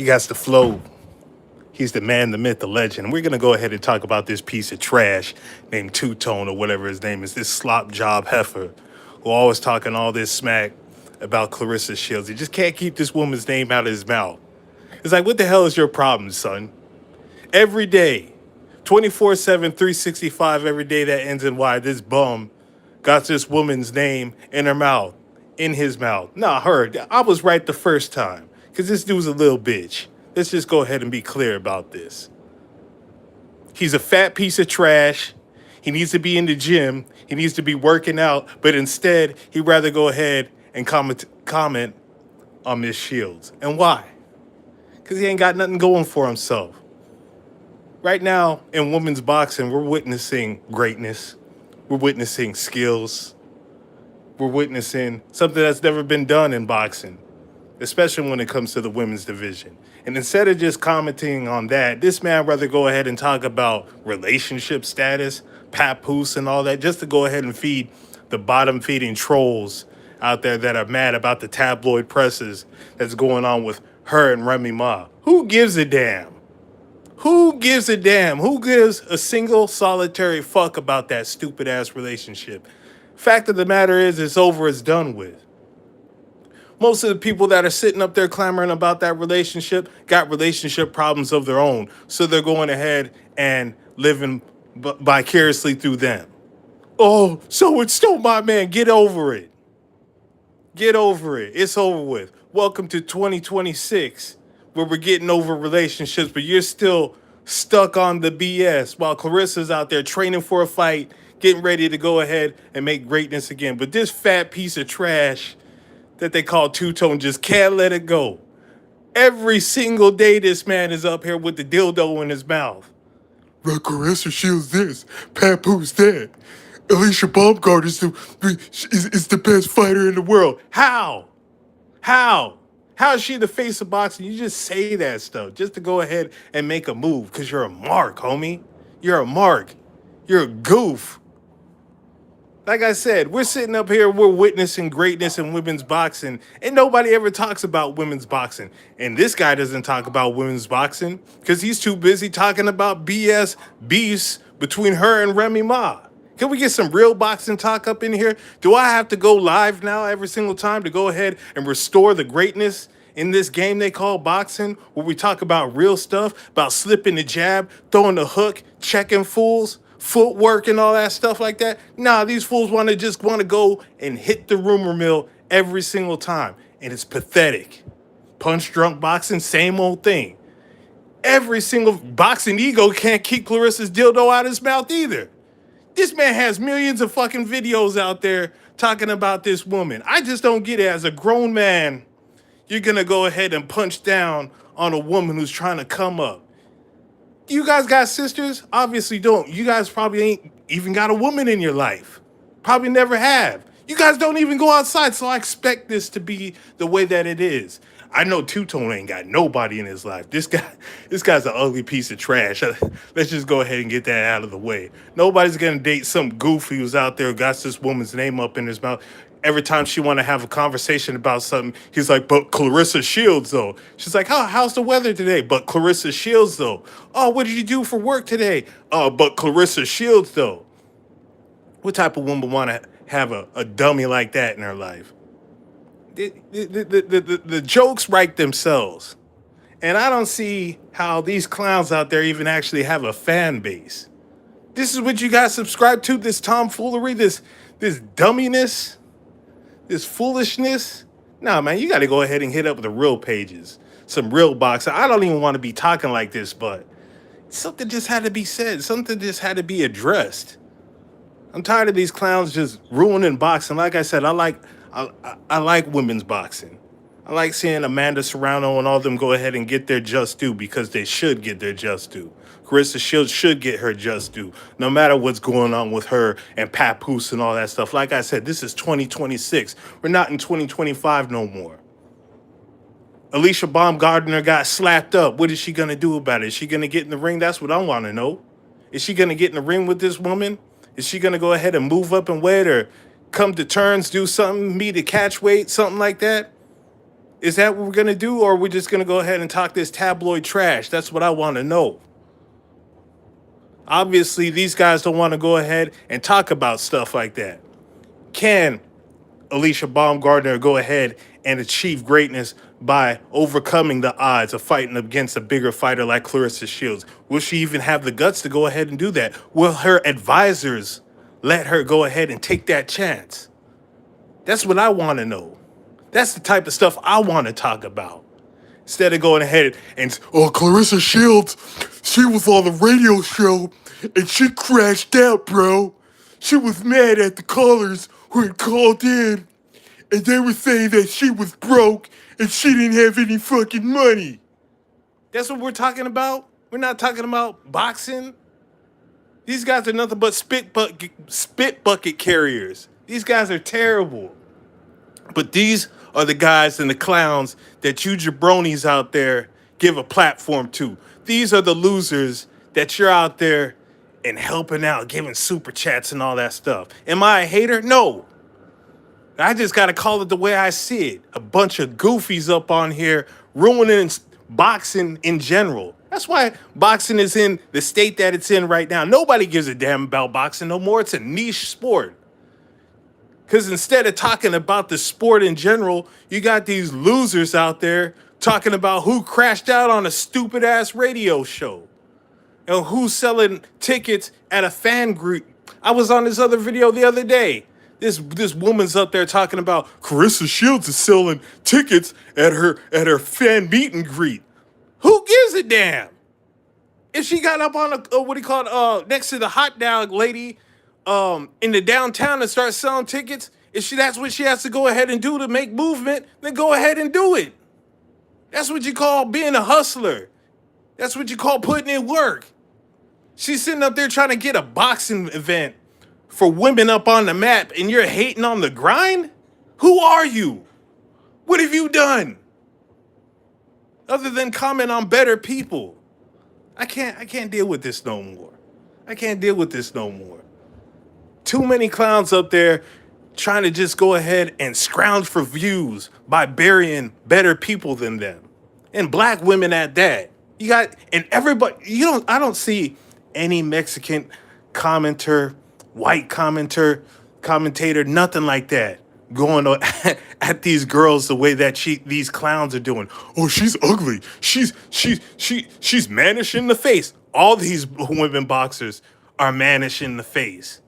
He got the flow. He's the man, the myth, the legend. We're going to go ahead and talk about this piece of trash named Two Tone or whatever his name is, this slop job heifer who always talking all this smack about Clarissa Shields. He just can't keep this woman's name out of his mouth. It's like, what the hell is your problem, son? Every day, 24/7, 365, every day that ends in Y, this bum got this woman's name in her mouth, in his mouth. Nah, her. I was right the first time because this dude's a little bitch. Let's just go ahead and be clear about this. He's a fat piece of trash. He needs to be in the gym. He needs to be working out. But instead, he'd rather go ahead and comment on Miss Shields. And why? Because he ain't got nothing going for himself. Right now, in women's boxing, we're witnessing greatness. We're witnessing skills. We're witnessing something that's never been done in boxing, especially when it comes to the women's division. And instead of just commenting on that, this man rather go ahead and talk about relationship status, papoose, and all that, just to go ahead and feed the bottom-feeding trolls out there that are mad about the tabloid presses that's going on with her and Remy Ma. Who gives a damn? Who gives a damn? Who gives a single solitary fuck about that stupid-ass relationship? Fact of the matter is, it's over, it's done with. Most of the people that are sitting up there clamoring about that relationship got relationship problems of their own. So they're going ahead and living vicariously through them. Oh, so it's still my man. Get over it. Get over it. It's over with. Welcome to 2026, where we're getting over relationships, but you're still stuck on the BS while Clarissa's out there training for a fight, getting ready to go ahead and make greatness again. But this fat piece of trash that they call two-tone just can't let it go. Every single day this man is up here with the dildo in his mouth. Right, Clarissa Shields this, Papoose that. Alicia Baumgart is the best fighter in the world. How? How? How is she the face of boxing? You just say that stuff just to go ahead and make a move because you're a mark, homie. You're a mark. You're a goof. Like I said, we're sitting up here, we're witnessing greatness in women's boxing, and nobody ever talks about women's boxing. And this guy doesn't talk about women's boxing because he's too busy talking about BS beefs between her and Remy Ma. Can we get some real boxing talk up in here? Do I have to go live now every single time to go ahead and restore the greatness in this game they call boxing, where we talk about real stuff, about slipping the jab, throwing the hook, checking fools? Footwork and all that stuff like that. Nah, these fools want to go and hit the rumor mill every single time. And it's pathetic. Punch drunk boxing, same old thing. Every single boxing ego can't keep Clarissa's dildo out of his mouth either. This man has millions of fucking videos out there talking about this woman. I just don't get it. As a grown man, you're going to go ahead and punch down on a woman who's trying to come up. You guys got sisters? Obviously don't. You guys probably ain't even got a woman in your life. Probably never have. You guys don't even go outside, so I expect this to be the way that it is. I know Two-Tone ain't got nobody in his life. This guy's an ugly piece of trash. Let's just go ahead and get that out of the way. Nobody's gonna date some goofy who's out there who got this woman's name up in his mouth. Every time she want to have a conversation about something, he's like, but Clarissa Shields, though. She's like, oh, how's the weather today? But Clarissa Shields, though. Oh, what did you do for work today? But Clarissa Shields, though. What type of woman want to have a dummy like that in her life? The jokes write themselves. And I don't see how these clowns out there even actually have a fan base. This is what you guys subscribe to, this tomfoolery, this dumminess? This foolishness? Nah, man, you got to go ahead and hit up the real pages. Some real boxing. I don't even want to be talking like this, but something just had to be said. Something just had to be addressed. I'm tired of these clowns just ruining boxing. Like I said, I like women's boxing. I like seeing Amanda Serrano and all of them go ahead and get their just due because they should get their just due. Clarissa Shields should get her just due, no matter what's going on with her and Papoose and all that stuff. Like I said, this is 2026. We're not in 2025 no more. Alicia Baumgardner got slapped up. What is she going to do about it? Is she going to get in the ring? That's what I want to know. Is she going to get in the ring with this woman? Is she going to go ahead and move up and weight or come to terms, do something, meet a catch weight, something like that? Is that what we're gonna do, or are we just gonna go ahead and talk this tabloid trash? That's what I want to know. Obviously, these guys don't want to go ahead and talk about stuff like that. Can Alicia Baumgardner go ahead and achieve greatness by overcoming the odds of fighting against a bigger fighter like Clarissa Shields? Will she even have the guts to go ahead and do that? Will her advisors let her go ahead and take that chance? That's what I want to know. That's the type of stuff I want to talk about. Instead of going ahead and, Oh, Clarissa Shields, she was on the radio show and she crashed out, bro. She was mad at the callers who had called in and they were saying that she was broke and she didn't have any fucking money. that's what we're talking about? We're not talking about boxing. These guys are nothing but spit bucket carriers. These guys are terrible. But these are the guys and the clowns that you jabronis out there give a platform to. These are the losers that you're out there and helping out, giving super chats and all that stuff. Am I a hater? No. I just got to call it the way I see it. A bunch of goofies up on here ruining boxing in general. That's why boxing is in the state that it's in right now. Nobody gives a damn about boxing no more. It's a niche sport. Because instead of talking about the sport in general, you got these losers out there talking about who crashed out on a stupid ass radio show and who's selling tickets at a fan group. I was on this other video the other day. This woman's up there talking about Clarissa Shields is selling tickets at her fan meet and greet. who gives a damn if she got up on a what do you call it, next to the hot dog lady in the downtown and start selling tickets. If that's what she has to go ahead and do to make movement, then go ahead and do it. That's what you call being a hustler. That's what you call putting in work. She's sitting up there trying to get a boxing event for women up on the map, and you're hating on the grind? Who are you? What have you done? Other than comment on better people. I can't deal with this no more. I can't deal with this no more. Too many clowns up there trying to just go ahead and scrounge for views by burying better people than them. And black women at that. You got, and everybody, I don't see any Mexican commenter, white commentator, nothing like that going on at these girls the way that these clowns are doing. Oh, she's ugly. She's Mannish in the face. All these women boxers are mannish in the face.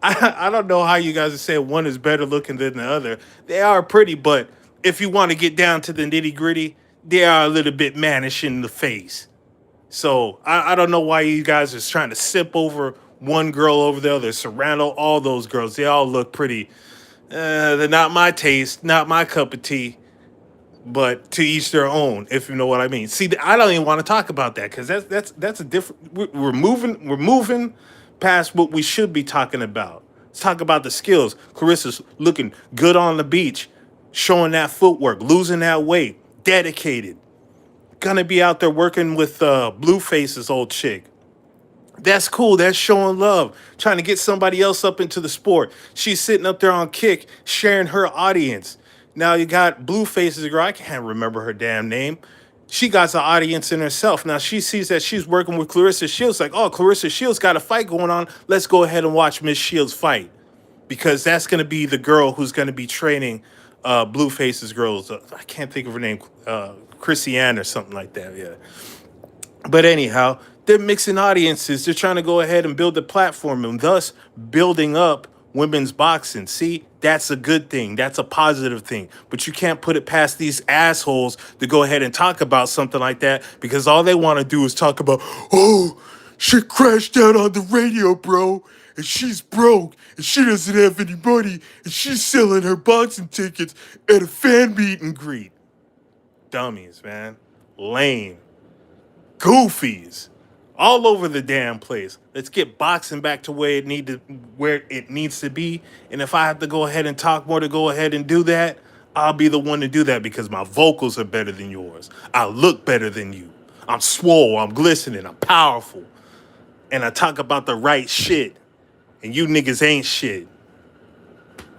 I don't know how you guys are saying one is better looking than the other. They are pretty, but if you want to get down to the nitty gritty, they are a little bit mannish in the face. So I don't know why you guys are trying to sip over one girl over the other. Surround all those girls. They all look pretty. They're not my taste, not my cup of tea. But to each their own, if you know what I mean. See, I don't even want to talk about that because that's a different. We're moving past what we should be talking about. Let's talk about the skills. Clarissa's looking good on the beach, showing that footwork, losing that weight, dedicated. Gonna be out there working with Blueface's old chick. That's cool. That's showing love. Trying to get somebody else up into the sport. She's sitting up there on Kick, sharing her audience. Now you got Blueface's girl. I can't remember her damn name. She got an audience in herself. Now she sees that she's working with Clarissa Shields. Like, oh, Clarissa Shields got a fight going on. Let's go ahead and watch Miss Shields fight. Because that's going to be the girl who's going to be training Blueface's girls. I can't think of her name. Chrissy Ann or something like that, yeah. But anyhow, they're mixing audiences. They're trying to go ahead and build a platform and thus building up women's boxing. See, that's a good thing. That's a positive thing. But you can't put it past these assholes to go ahead and talk about something like that because all they want to do is talk about, oh, she crashed out on the radio, bro. And she's broke and she doesn't have any money and she's selling her boxing tickets at a fan meet and greet. Dummies, man. Lame. Goofies. All over the damn place. Let's get boxing back to where it needs to be. And if I have to go ahead and talk more to go ahead and do that, I'll be the one to do that because my vocals are better than yours. I look better than you. I'm swole, I'm glistening, I'm powerful. And I talk about the right shit. And you niggas ain't shit.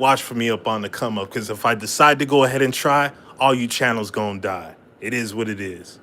watch for me up on the come up. Because if I decide to go ahead and try, all you channels gonna die. It is what it is.